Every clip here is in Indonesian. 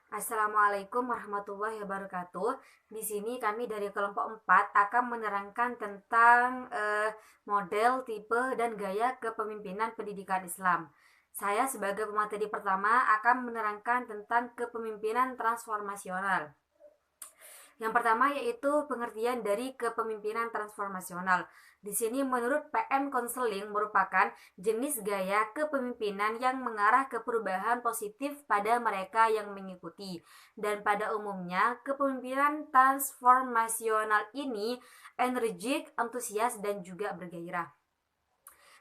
Assalamualaikum warahmatullahi wabarakatuh. Di sini kami dari kelompok 4 akan menerangkan tentang model, tipe, dan gaya kepemimpinan pendidikan Islam. Saya sebagai pemateri pertama akan menerangkan tentang kepemimpinan transformasional. Yang pertama yaitu pengertian dari kepemimpinan transformasional. Di sini menurut PM Konseling merupakan jenis gaya kepemimpinan yang mengarah ke perubahan positif pada mereka yang mengikuti. Dan pada umumnya, kepemimpinan transformasional ini energik, antusias, dan juga bergairah.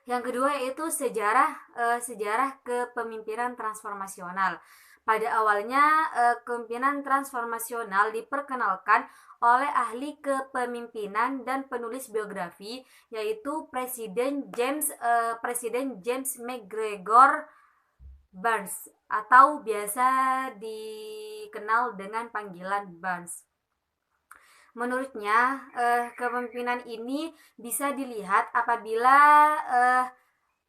Yang kedua yaitu sejarah kepemimpinan transformasional. Pada awalnya, kepemimpinan transformasional diperkenalkan oleh ahli kepemimpinan dan penulis biografi, yaitu Presiden James McGregor Barnes, atau biasa dikenal dengan panggilan Barnes. Menurutnya, kepemimpinan ini bisa dilihat apabila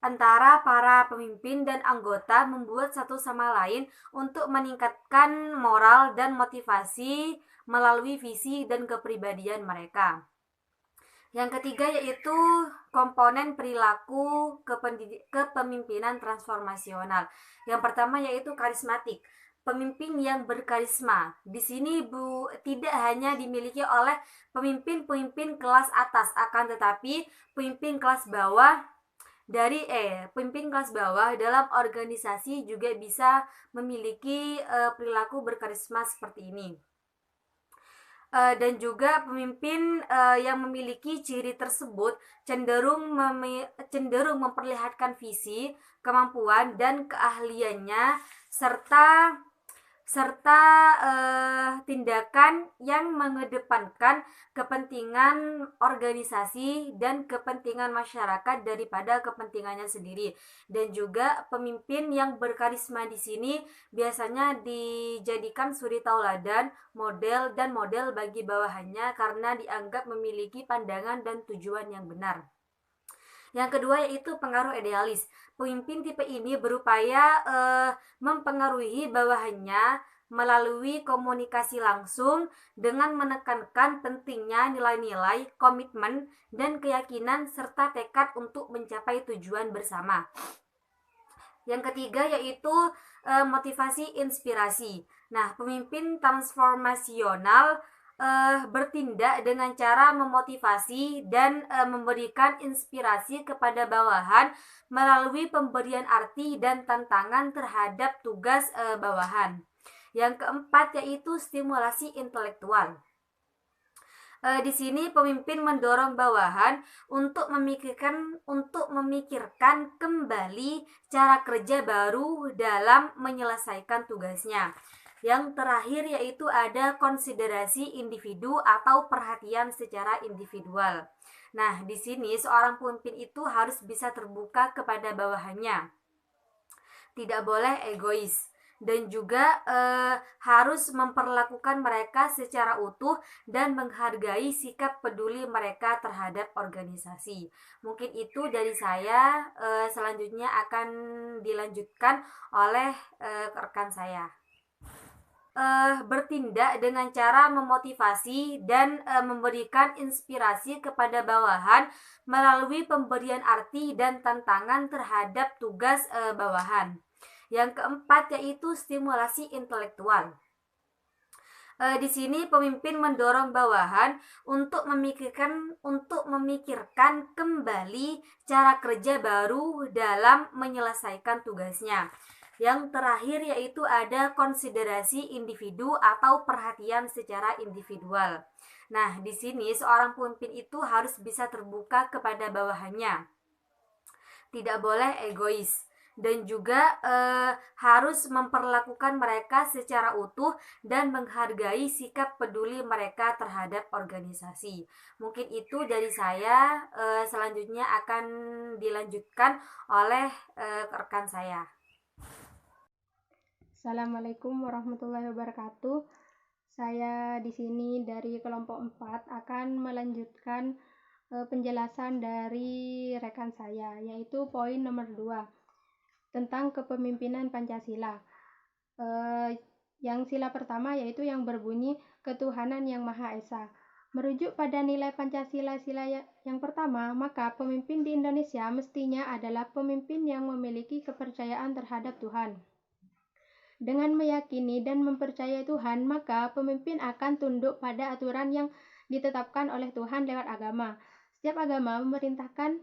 antara para pemimpin dan anggota membuat satu sama lain untuk meningkatkan moral dan motivasi melalui visi dan kepribadian mereka. Yang ketiga yaitu komponen perilaku kepemimpinan transformasional. Yang pertama yaitu karismatik. Pemimpin yang berkarisma. Di sini tidak hanya dimiliki oleh pemimpin-pemimpin kelas atas, akan tetapi pemimpin kelas bawah pemimpin kelas bawah dalam organisasi juga bisa memiliki perilaku berkarisma seperti ini. Dan juga pemimpin yang memiliki ciri tersebut cenderung memperlihatkan visi, kemampuan, dan keahliannya serta serta tindakan yang mengedepankan kepentingan organisasi dan kepentingan masyarakat daripada kepentingannya sendiri. Dan juga pemimpin yang berkarisma di sini biasanya dijadikan suri tauladan, model bagi bawahannya karena dianggap memiliki pandangan dan tujuan yang benar. Yang kedua yaitu pengaruh idealis. Pemimpin tipe ini berupaya mempengaruhi bawahannya melalui komunikasi langsung dengan menekankan pentingnya nilai-nilai, komitmen, dan keyakinan serta tekad untuk mencapai tujuan bersama. Yang ketiga yaitu motivasi inspirasi. Nah, pemimpin transformasional bertindak dengan cara memotivasi dan memberikan inspirasi kepada bawahan melalui pemberian arti dan tantangan terhadap tugas bawahan. Yang keempat yaitu stimulasi intelektual. Di sini pemimpin mendorong bawahan untuk memikirkan kembali cara kerja baru dalam menyelesaikan tugasnya. Yang terakhir yaitu ada konsiderasi individu atau perhatian secara individual. Nah, di sini seorang pemimpin itu harus bisa terbuka kepada bawahannya. Tidak boleh egois dan juga harus memperlakukan mereka secara utuh dan menghargai sikap peduli mereka terhadap organisasi. Mungkin itu dari saya, selanjutnya akan dilanjutkan oleh rekan saya. Bertindak dengan cara memotivasi dan memberikan inspirasi kepada bawahan melalui pemberian arti dan tantangan terhadap tugas bawahan. Yang keempat yaitu stimulasi intelektual. Di sini pemimpin mendorong bawahan untuk memikirkan kembali cara kerja baru dalam menyelesaikan tugasnya. Yang terakhir yaitu ada konsiderasi individu atau perhatian secara individual. Nah, di sini seorang pemimpin itu harus bisa terbuka kepada bawahannya. Tidak boleh egois dan juga harus memperlakukan mereka secara utuh dan menghargai sikap peduli mereka terhadap organisasi. Mungkin itu dari saya, selanjutnya akan dilanjutkan oleh rekan saya. Assalamualaikum warahmatullahi wabarakatuh. Saya di sini dari kelompok 4 akan melanjutkan penjelasan dari rekan saya, yaitu poin nomor 2 tentang kepemimpinan Pancasila. Yang sila pertama yaitu yang berbunyi ketuhanan yang Maha Esa. Merujuk pada nilai Pancasila sila yang pertama, maka pemimpin di Indonesia mestinya adalah pemimpin yang memiliki kepercayaan terhadap Tuhan. Dengan meyakini dan mempercayai Tuhan, maka pemimpin akan tunduk pada aturan yang ditetapkan oleh Tuhan lewat agama. Setiap agama memerintahkan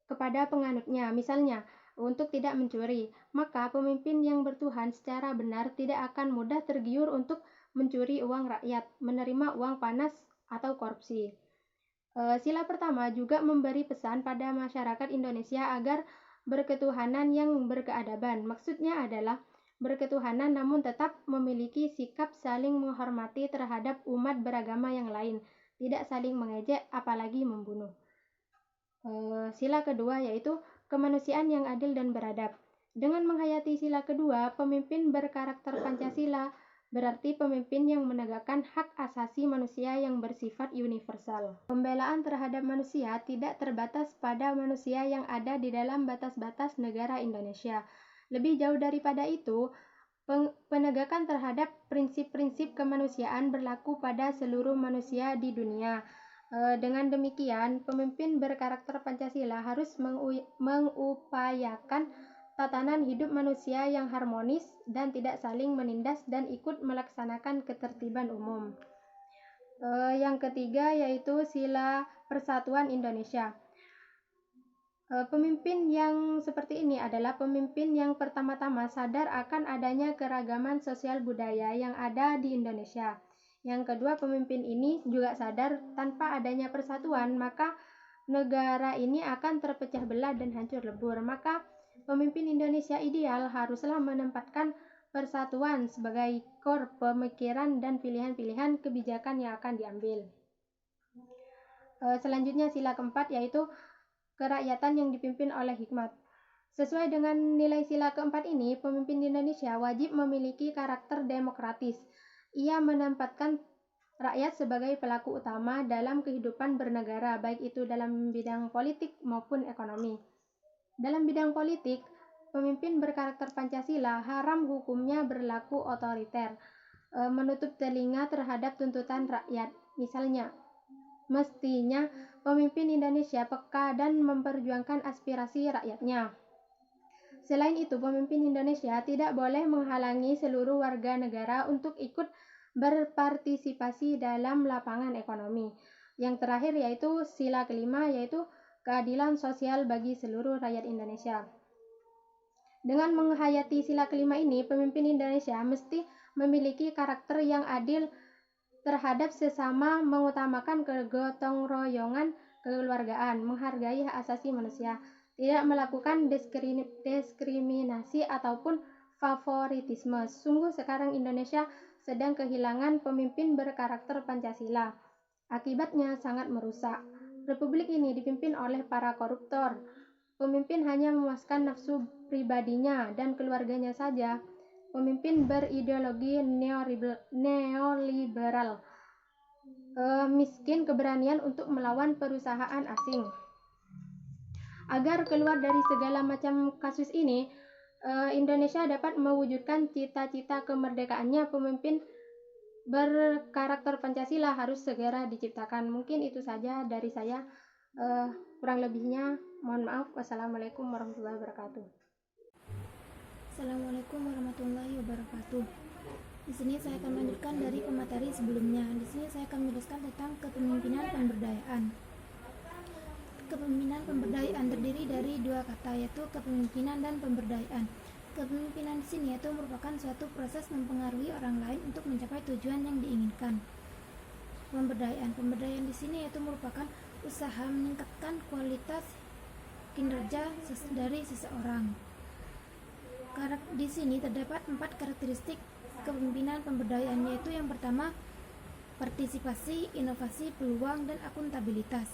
kepada penganutnya, misalnya untuk tidak mencuri, maka pemimpin yang bertuhan secara benar tidak akan mudah tergiur untuk mencuri uang rakyat, menerima uang panas, atau korupsi. Sila pertama juga memberi pesan pada masyarakat Indonesia agar berketuhanan yang berkeadaban. Maksudnya adalah berketuhanan namun tetap memiliki sikap saling menghormati terhadap umat beragama yang lain, tidak saling mengejek apalagi membunuh. Sila kedua yaitu kemanusiaan yang adil dan beradab. Dengan menghayati sila kedua, pemimpin berkarakter Pancasila berarti pemimpin yang menegakkan hak asasi manusia yang bersifat universal. Pembelaan terhadap manusia tidak terbatas pada manusia yang ada di dalam batas-batas negara Indonesia. Lebih jauh daripada itu, penegakan terhadap prinsip-prinsip kemanusiaan berlaku pada seluruh manusia di dunia. Dengan demikian, pemimpin berkarakter Pancasila harus mengupayakan tatanan hidup manusia yang harmonis dan tidak saling menindas dan ikut melaksanakan ketertiban umum. Yang ketiga yaitu sila persatuan Indonesia. Pemimpin yang seperti ini adalah pemimpin yang pertama-tama sadar akan adanya keragaman sosial budaya yang ada di Indonesia. Yang kedua, pemimpin ini juga sadar tanpa adanya persatuan, maka negara ini akan terpecah belah dan hancur lebur. Maka pemimpin Indonesia ideal haruslah menempatkan persatuan sebagai core pemikiran dan pilihan-pilihan kebijakan yang akan diambil. Selanjutnya sila keempat yaitu kerakyatan yang dipimpin oleh hikmat. Sesuai dengan nilai sila keempat ini, pemimpin di Indonesia wajib memiliki karakter demokratis. Ia menempatkan rakyat sebagai pelaku utama dalam kehidupan bernegara, baik itu dalam bidang politik maupun ekonomi. Dalam bidang politik, pemimpin berkarakter Pancasila haram hukumnya berlaku otoriter, menutup telinga terhadap tuntutan rakyat. Misalnya, mestinya pemimpin Indonesia peka dan memperjuangkan aspirasi rakyatnya. Selain itu, pemimpin Indonesia tidak boleh menghalangi seluruh warga negara untuk ikut berpartisipasi dalam lapangan ekonomi. Yang terakhir yaitu sila kelima yaitu keadilan sosial bagi seluruh rakyat Indonesia. Dengan menghayati sila kelima ini, pemimpin Indonesia mesti memiliki karakter yang adil terhadap sesama, mengutamakan kegotong royongan kekeluargaan, menghargai hak asasi manusia, tidak melakukan diskriminasi ataupun favoritisme. Sungguh sekarang Indonesia sedang kehilangan pemimpin berkarakter Pancasila. Akibatnya sangat merusak. Republik ini dipimpin oleh para koruptor. Pemimpin hanya memuaskan nafsu pribadinya dan keluarganya saja. Pemimpin berideologi neoliberal. Miskin keberanian untuk melawan perusahaan asing. Agar keluar dari segala macam kasus ini, Indonesia dapat mewujudkan cita-cita kemerdekaannya, pemimpin berkarakter Pancasila harus segera diciptakan. Mungkin itu saja dari saya. Kurang lebihnya mohon maaf. Wassalamualaikum warahmatullahi wabarakatuh. Assalamualaikum warahmatullahi wabarakatuh. Di sini saya akan melanjutkan dari pemateri sebelumnya. Di sini saya akan menjelaskan tentang kepemimpinan pemberdayaan. Kepemimpinan pemberdayaan terdiri dari dua kata, yaitu kepemimpinan dan pemberdayaan. Kepemimpinan di sini yaitu merupakan suatu proses mempengaruhi orang lain untuk mencapai tujuan yang diinginkan. Pemberdayaan di sini yaitu merupakan usaha meningkatkan kualitas kinerja dari seseorang. Di sini terdapat 4 karakteristik kepemimpinan pemberdayaan, yaitu yang pertama, partisipasi, inovasi, peluang, dan akuntabilitas.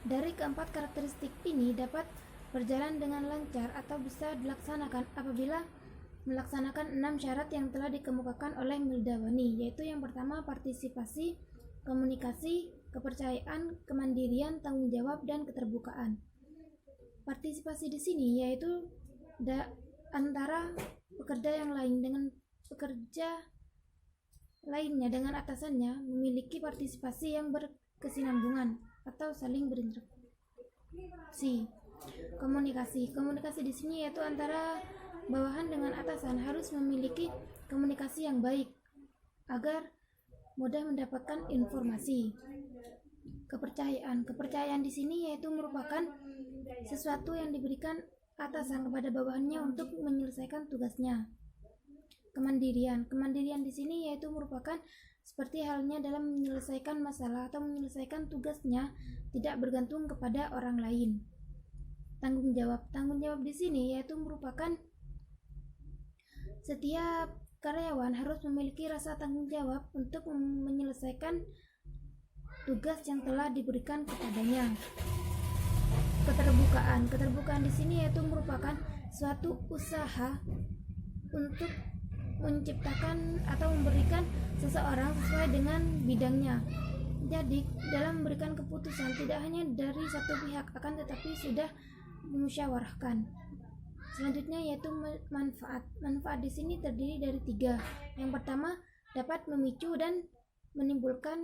Dari keempat karakteristik ini dapat berjalan dengan lancar atau bisa dilaksanakan apabila melaksanakan 6 syarat yang telah dikemukakan oleh Mildawani, yaitu yang pertama partisipasi, komunikasi, kepercayaan, kemandirian, tanggung jawab, dan keterbukaan. Partisipasi di sini yaitu antara pekerja yang lain dengan pekerja lainnya dengan atasannya memiliki partisipasi yang berkesinambungan atau saling berinteraksi. Komunikasi di sini yaitu antara bawahan dengan atasan harus memiliki komunikasi yang baik agar mudah mendapatkan informasi. Kepercayaan di sini yaitu merupakan sesuatu yang diberikan atasan kepada bawahannya untuk menyelesaikan tugasnya. Kemandirian di sini yaitu merupakan seperti halnya dalam menyelesaikan masalah atau menyelesaikan tugasnya tidak bergantung kepada orang lain. Tanggung jawab di sini yaitu merupakan setiap karyawan harus memiliki rasa tanggung jawab untuk menyelesaikan tugas yang telah diberikan kepadanya. Keterbukaan di sini yaitu merupakan suatu usaha untuk menciptakan atau memberikan seseorang sesuai dengan bidangnya. Jadi dalam memberikan keputusan tidak hanya dari satu pihak, akan tetapi sudah memusyawarahkan. Selanjutnya yaitu manfaat di sini terdiri dari 3. Yang pertama, dapat memicu dan menimbulkan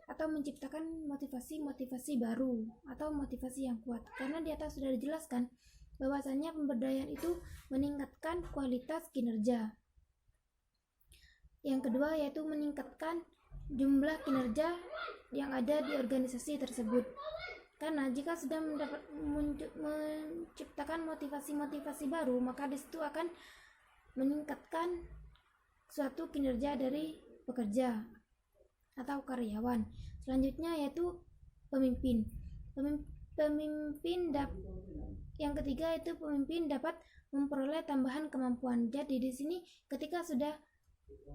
atau menciptakan motivasi baru atau motivasi yang kuat. Karena di atas sudah dijelaskan bahwasanya pemberdayaan itu meningkatkan kualitas kinerja. Yang kedua yaitu meningkatkan jumlah kinerja yang ada di organisasi tersebut. Karena jika sudah menciptakan motivasi baru, maka disitu akan meningkatkan suatu kinerja dari pekerja atau karyawan. Selanjutnya yaitu pemimpin. Yang ketiga itu pemimpin dapat memperoleh tambahan kemampuan. Jadi di sini ketika sudah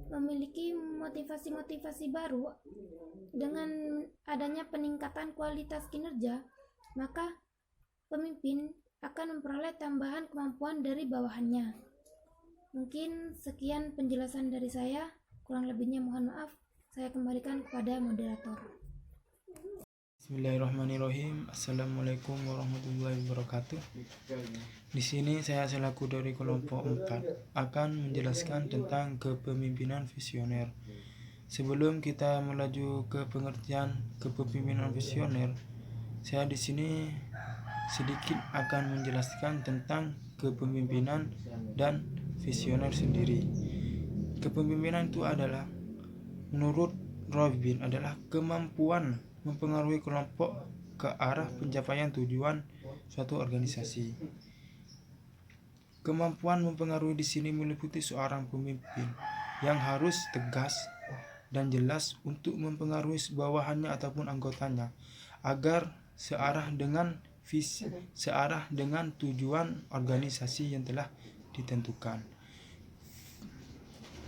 memiliki motivasi baru dengan adanya peningkatan kualitas kinerja, maka pemimpin akan memperoleh tambahan kemampuan dari bawahannya. Mungkin sekian penjelasan dari saya, kurang lebihnya mohon maaf. Saya kembalikan kepada moderator. Bismillahirrahmanirrahim. Assalamualaikum warahmatullahi wabarakatuh. Di sini saya selaku dari kelompok 4 akan menjelaskan tentang kepemimpinan visioner. Sebelum kita melaju ke pengertian kepemimpinan visioner, saya di sini sedikit akan menjelaskan tentang kepemimpinan dan visioner sendiri. Kepemimpinan itu adalah, menurut Robin, adalah kemampuan mempengaruhi kelompok ke arah pencapaian tujuan suatu organisasi. Kemampuan mempengaruhi di sini meliputi seorang pemimpin yang harus tegas dan jelas untuk mempengaruhi bawahannya ataupun anggotanya agar searah dengan tujuan organisasi yang telah ditentukan.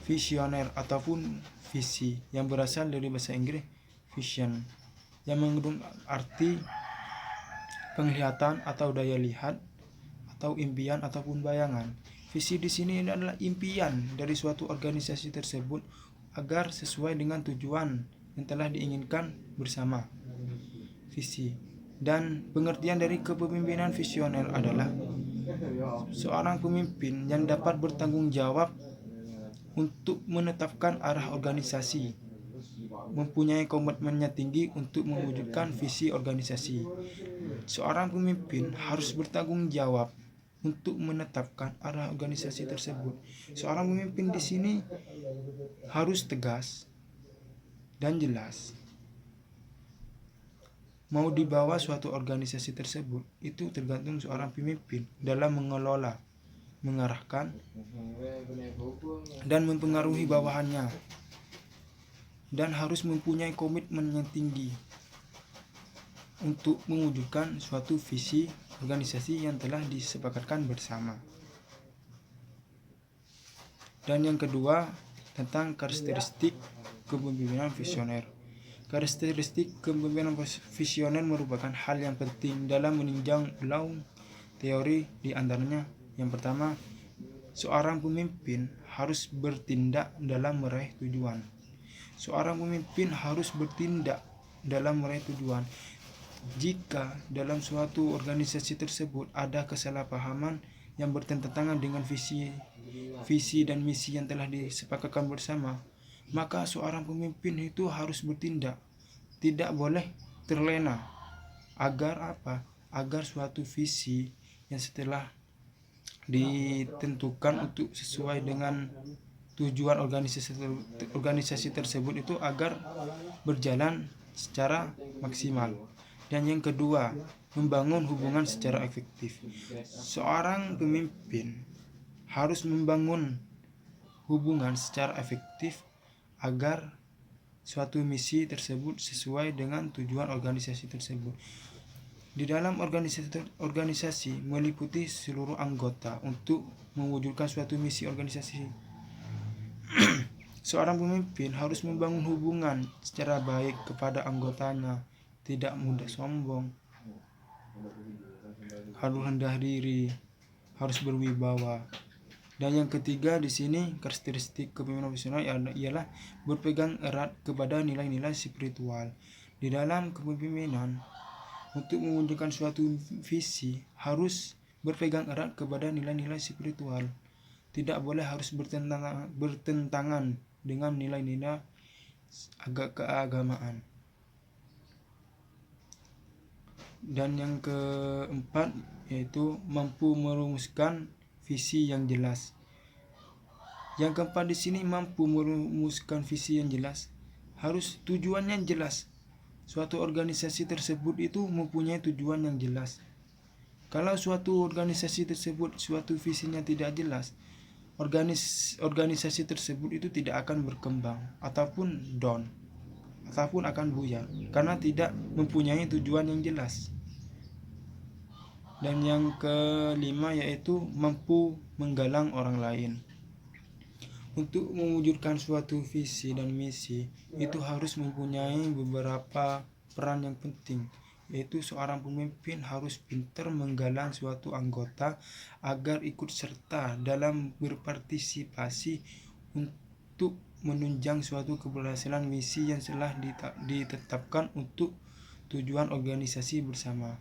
Visioner ataupun visi yang berasal dari bahasa Inggris vision, yang mengandung arti penglihatan atau daya lihat atau impian ataupun bayangan. Visi di sini adalah impian dari suatu organisasi tersebut agar sesuai dengan tujuan yang telah diinginkan bersama. Visi dan pengertian dari kepemimpinan visioner adalah seorang pemimpin yang dapat bertanggung jawab untuk menetapkan arah organisasi, mempunyai komitmennya tinggi untuk mewujudkan visi organisasi. Seorang pemimpin harus bertanggung jawab untuk menetapkan arah organisasi tersebut. Seorang pemimpin di sini harus tegas dan jelas. Mau dibawa suatu organisasi tersebut, itu tergantung seorang pemimpin dalam mengelola, mengarahkan, dan mempengaruhi bawahannya, dan harus mempunyai komitmen yang tinggi untuk mewujudkan suatu visi organisasi yang telah disepakatkan bersama. Dan yang kedua, tentang karakteristik kepemimpinan visioner. Karakteristik kepemimpinan visioner merupakan hal yang penting dalam meninjau ulang teori, di antaranya yang pertama, seorang pemimpin harus bertindak dalam meraih tujuan. Seorang pemimpin harus bertindak dalam meraih tujuan. Jika dalam suatu organisasi tersebut ada kesalahpahaman yang bertentangan dengan visi visi dan misi yang telah disepakatkan bersama, maka seorang pemimpin itu harus bertindak, tidak boleh terlena. Agar apa? Agar suatu visi yang setelah ditentukan untuk sesuai dengan tujuan organisasi tersebut itu agar berjalan secara maksimal. Dan yang kedua, membangun hubungan secara efektif. Seorang pemimpin harus membangun hubungan secara efektif agar suatu misi tersebut sesuai dengan tujuan organisasi tersebut. Di dalam organisasi meliputi seluruh anggota untuk mewujudkan suatu misi organisasi. Seorang pemimpin harus membangun hubungan secara baik kepada anggotanya, tidak mudah sombong, harus rendah diri, harus berwibawa. Dan yang ketiga di sini karakteristik kepemimpinan profesional ialah berpegang erat kepada nilai-nilai spiritual. Di dalam kepemimpinan, untuk mewujudkan suatu visi harus berpegang erat kepada nilai-nilai spiritual. Tidak boleh harus bertentangan dengan nilai-nilai keagamaan. Dan yang keempat yaitu mampu merumuskan visi yang jelas. Yang keempat di sini mampu merumuskan visi yang jelas, harus tujuannya jelas. Suatu organisasi tersebut itu mempunyai tujuan yang jelas. Kalau suatu organisasi tersebut suatu visinya tidak jelas, organisasi tersebut itu tidak akan berkembang ataupun down ataupun akan buyar karena tidak mempunyai tujuan yang jelas. Dan yang kelima yaitu mampu menggalang orang lain. Untuk mewujudkan suatu visi dan misi itu harus mempunyai beberapa peran yang penting, yaitu seorang pemimpin harus pintar menggalang suatu anggota agar ikut serta dalam berpartisipasi untuk menunjang suatu keberhasilan misi yang telah ditetapkan untuk tujuan organisasi bersama.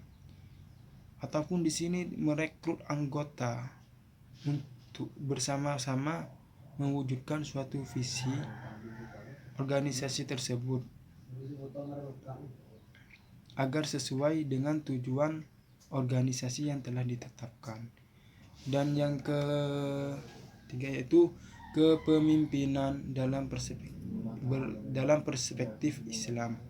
Ataupun di sini merekrut anggota untuk bersama-sama mewujudkan suatu visi organisasi tersebut agar sesuai dengan tujuan organisasi yang telah ditetapkan. Dan yang ketiga yaitu kepemimpinan dalam perspektif Islam.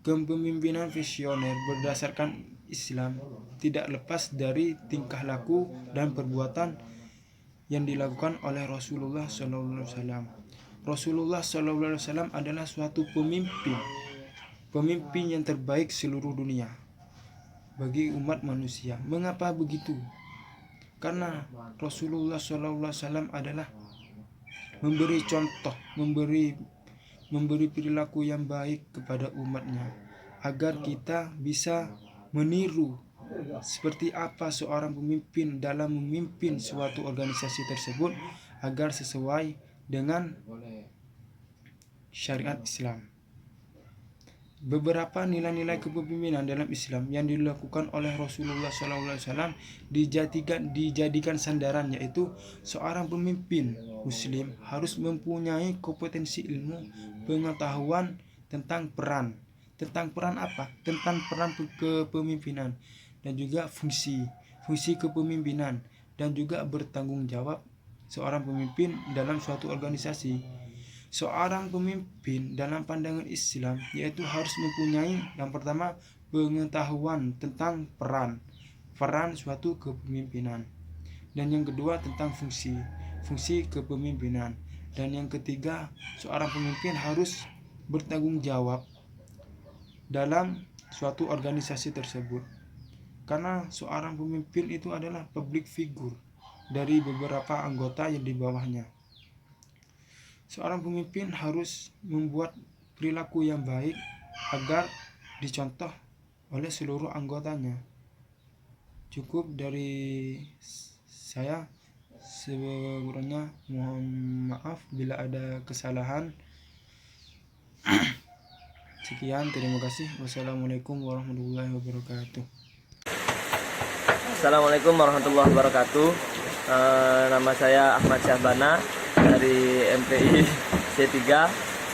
Kepemimpinan visioner berdasarkan Islam tidak lepas dari tingkah laku dan perbuatan yang dilakukan oleh Rasulullah SAW. Rasulullah SAW adalah suatu pemimpin yang terbaik seluruh dunia bagi umat manusia. Mengapa begitu? Karena Rasulullah SAW adalah memberi contoh, memberi perilaku yang baik kepada umatnya agar kita bisa meniru seperti apa seorang pemimpin dalam memimpin suatu organisasi tersebut agar sesuai dengan syariat Islam. Beberapa nilai-nilai kepemimpinan dalam Islam yang dilakukan oleh Rasulullah SAW dijadikan sandaran, yaitu seorang pemimpin Muslim harus mempunyai kompetensi ilmu, pengetahuan tentang peran apa? Tentang peran kepemimpinan dan juga fungsi kepemimpinan dan juga bertanggung jawab seorang pemimpin dalam suatu organisasi. Seorang pemimpin dalam pandangan Islam yaitu harus mempunyai yang pertama pengetahuan tentang peran suatu kepemimpinan, dan yang kedua tentang fungsi kepemimpinan, dan yang ketiga seorang pemimpin harus bertanggung jawab dalam suatu organisasi tersebut, karena seorang pemimpin itu adalah public figure dari beberapa anggota yang di bawahnya. Seorang pemimpin harus membuat perilaku yang baik agar dicontoh oleh seluruh anggotanya. Cukup dari saya, sebenarnya mohon maaf bila ada kesalahan. Sekian, terima kasih. Wassalamualaikum warahmatullahi wabarakatuh. Assalamualaikum warahmatullahi wabarakatuh. Nama saya Ahmad Syahbana dari MPI C3.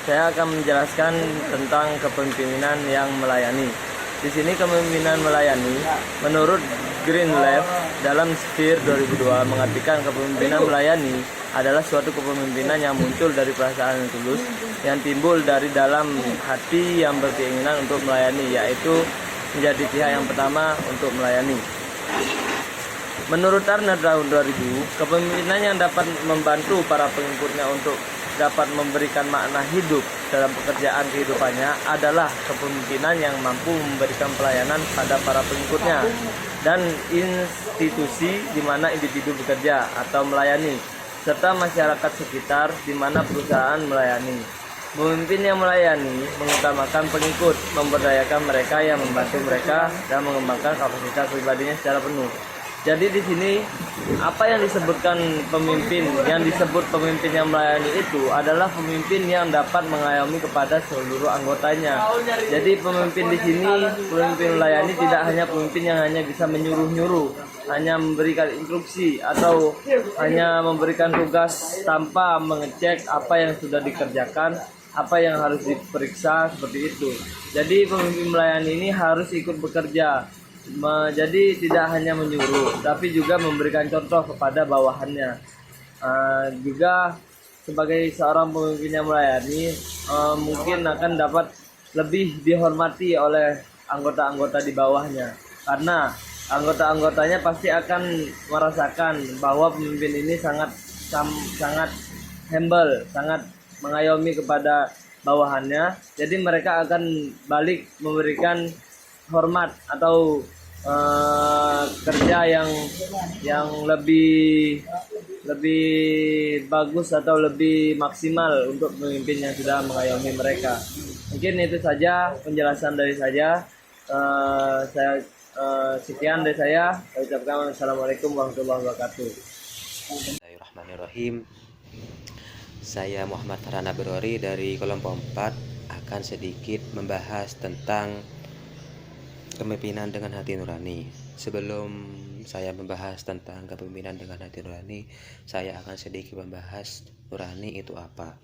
Saya akan menjelaskan tentang kepemimpinan yang melayani. Di sini kepemimpinan melayani menurut Green Lab dalam Sphere 2002 mengartikan kepemimpinan melayani adalah suatu kepemimpinan yang muncul dari perasaan yang tulus, yang timbul dari dalam hati yang berkeinginan untuk melayani, yaitu menjadi pihak yang pertama untuk melayani. Menurut Turner tahun 2000, kepemimpinan yang dapat membantu para pengikutnya untuk dapat memberikan makna hidup dalam pekerjaan kehidupannya adalah kepemimpinan yang mampu memberikan pelayanan pada para pengikutnya dan institusi di mana individu bekerja atau melayani, serta masyarakat sekitar di mana perusahaan melayani. Pemimpin yang melayani mengutamakan pengikut, memberdayakan mereka yang membantu mereka, dan mengembangkan kapasitas pribadinya secara penuh. Jadi di sini apa yang disebutkan pemimpin, yang disebut pemimpin yang melayani itu adalah pemimpin yang dapat mengayomi kepada seluruh anggotanya. Jadi pemimpin di sini, pemimpin melayani tidak hanya pemimpin yang hanya bisa menyuruh-nyuruh, hanya memberikan instruksi atau hanya memberikan tugas tanpa mengecek apa yang sudah dikerjakan, apa yang harus diperiksa, seperti itu. Jadi pemimpin melayani ini harus ikut bekerja. Jadi tidak hanya menyuruh, tapi juga memberikan contoh kepada bawahannya. Juga sebagai seorang pemimpin yang melayani, mungkin akan dapat lebih dihormati oleh anggota-anggota di bawahnya, karena anggota-anggotanya pasti akan merasakan bahwa pemimpin ini sangat humble, sangat mengayomi kepada bawahannya. Jadi mereka akan balik memberikan hormat atau kerja yang lebih bagus atau lebih maksimal untuk pemimpin yang sudah mengayomi mereka. Mungkin itu saja penjelasan dari saya. Sekian dari saya. Saya ucapkan assalamualaikum warahmatullahi wabarakatuh. Bismillahirrahmanirrahim. Saya Muhammad Farhan Abrori dari kelompok 4 akan sedikit membahas tentang kepemimpinan dengan hati nurani. Sebelum saya membahas tentang kepemimpinan dengan hati nurani, saya akan sedikit membahas nurani itu apa.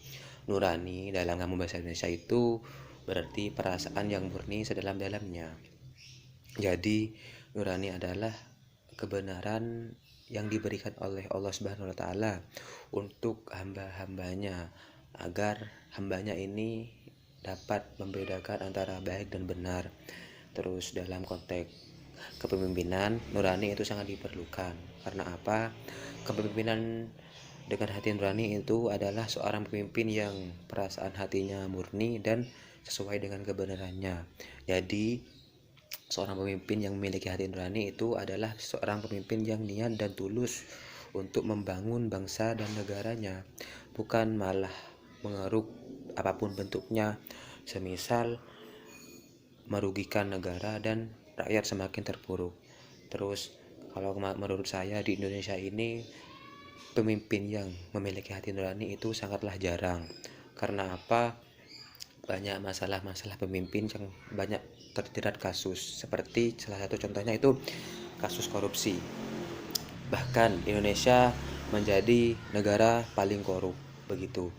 Nurani dalam kamus bahasa Indonesia itu berarti perasaan yang murni sedalam-dalamnya. Jadi nurani adalah kebenaran yang diberikan oleh Allah Subhanahu wa taala untuk hamba-hambanya, agar hambanya ini dapat membedakan antara baik dan benar. Terus dalam konteks kepemimpinan, nurani itu sangat diperlukan. Karena apa? Kepemimpinan dengan hati nurani itu adalah seorang pemimpin yang perasaan hatinya murni dan sesuai dengan kebenarannya. Jadi seorang pemimpin yang memiliki hati nurani itu adalah seorang pemimpin yang niat dan tulus untuk membangun bangsa dan negaranya, bukan malah mengeruk apapun bentuknya, semisal merugikan negara dan rakyat semakin terpuruk. Terus kalau menurut saya di Indonesia ini pemimpin yang memiliki hati nurani itu sangatlah jarang. Karena apa? Banyak masalah-masalah pemimpin yang banyak terjerat kasus, seperti salah satu contohnya itu kasus korupsi. Bahkan Indonesia menjadi negara paling korup begitu.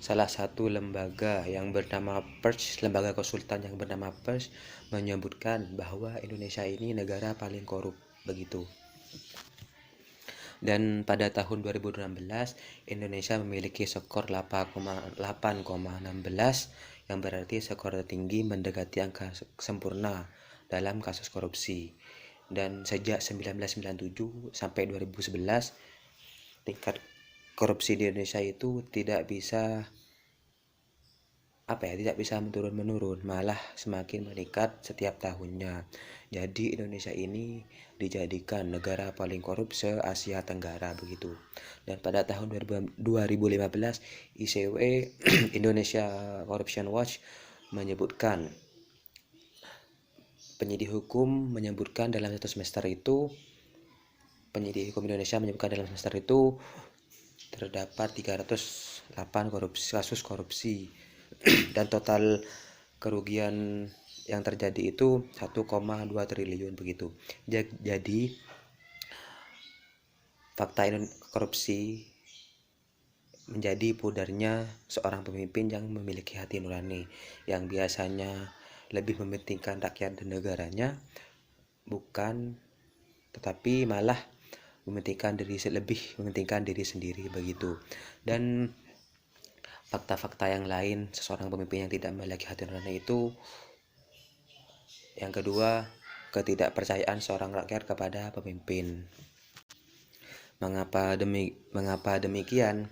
Salah satu lembaga yang bernama PERS, lembaga konsultan yang bernama PERS, menyebutkan bahwa Indonesia ini negara paling korup begitu. Dan pada tahun 2016 Indonesia memiliki skor 8,16 yang berarti skor tertinggi mendekati angka sempurna dalam kasus korupsi. Dan sejak 1997 sampai 2011 tingkat korupsi di Indonesia itu tidak bisa menurun, malah semakin meningkat setiap tahunnya. Jadi Indonesia ini dijadikan negara paling korup se-Asia Tenggara begitu. Dan pada tahun 2015 ICW Indonesia Corruption Watch menyebutkan, penyidik hukum menyebutkan dalam satu semester itu, penyidik hukum Indonesia menyebutkan dalam semester itu terdapat 308 kasus korupsi dan total kerugian yang terjadi itu 1,2 triliun begitu. Jadi fakta korupsi menjadi pudarnya seorang pemimpin yang memiliki hati nurani, yang biasanya lebih mementingkan rakyat dan negaranya, tetapi malah lebih mementingkan diri sendiri begitu. Dan fakta-fakta yang lain seseorang pemimpin yang tidak memiliki hati nurani itu, yang kedua, ketidakpercayaan seorang rakyat kepada pemimpin. Mengapa demikian?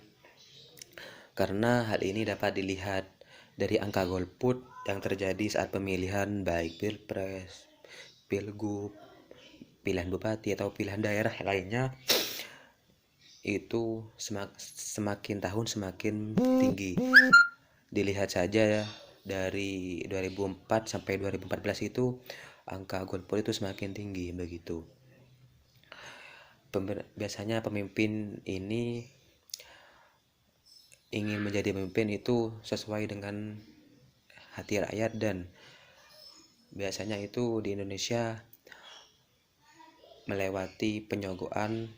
Karena hal ini dapat dilihat dari angka golput yang terjadi saat pemilihan baik pilpres, pilgub, pilihan bupati atau pilihan daerah lainnya, itu semakin tahun semakin tinggi. Dilihat saja dari 2004 sampai 2014 itu angka golput itu semakin tinggi begitu. Biasanya pemimpin ini ingin menjadi pemimpin itu sesuai dengan hati rakyat, dan biasanya itu di Indonesia melewati penyogokan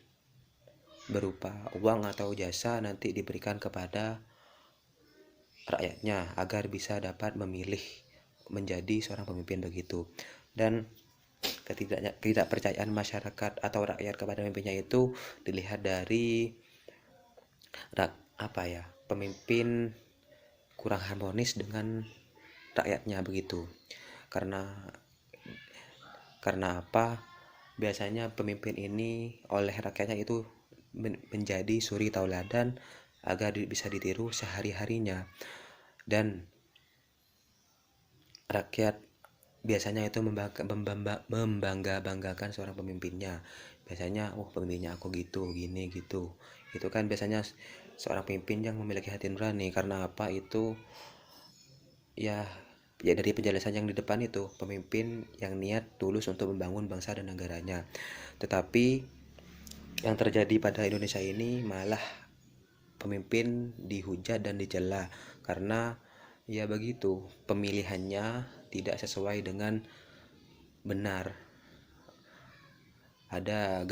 berupa uang atau jasa nanti diberikan kepada rakyatnya agar bisa dapat memilih menjadi seorang pemimpin begitu. Dan ketidakpercayaan masyarakat atau rakyat kepada pemimpinnya itu dilihat dari pemimpin kurang harmonis dengan rakyatnya begitu. Karena apa? Biasanya pemimpin ini oleh rakyatnya itu menjadi suri tauladan agar bisa ditiru sehari-harinya, dan rakyat biasanya itu membangga-banggakan seorang pemimpinnya. Biasanya, pemimpinnya aku gitu, gini gitu. Itu kan biasanya seorang pemimpin yang memiliki hati nurani. Karena apa? Itu ya dari penjelasan yang di depan itu, pemimpin yang niat tulus untuk membangun bangsa dan negaranya. Tetapi yang terjadi pada Indonesia ini malah pemimpin dihujat dan dicela karena ya begitu, pemilihannya tidak sesuai dengan benar. Ada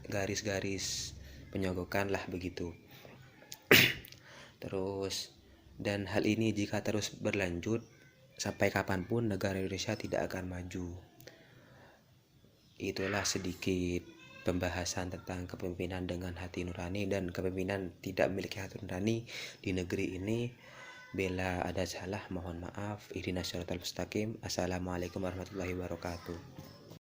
garis-garis penyogokan lah begitu. Terus, dan hal ini jika terus berlanjut sampai kapanpun negara Indonesia tidak akan maju. Itulah sedikit pembahasan tentang kepemimpinan dengan hati nurani dan kepemimpinan tidak memiliki hati nurani di negeri ini. Bila ada salah mohon maaf. Ihdinas siratal mustaqim. Assalamualaikum warahmatullahi wabarakatuh.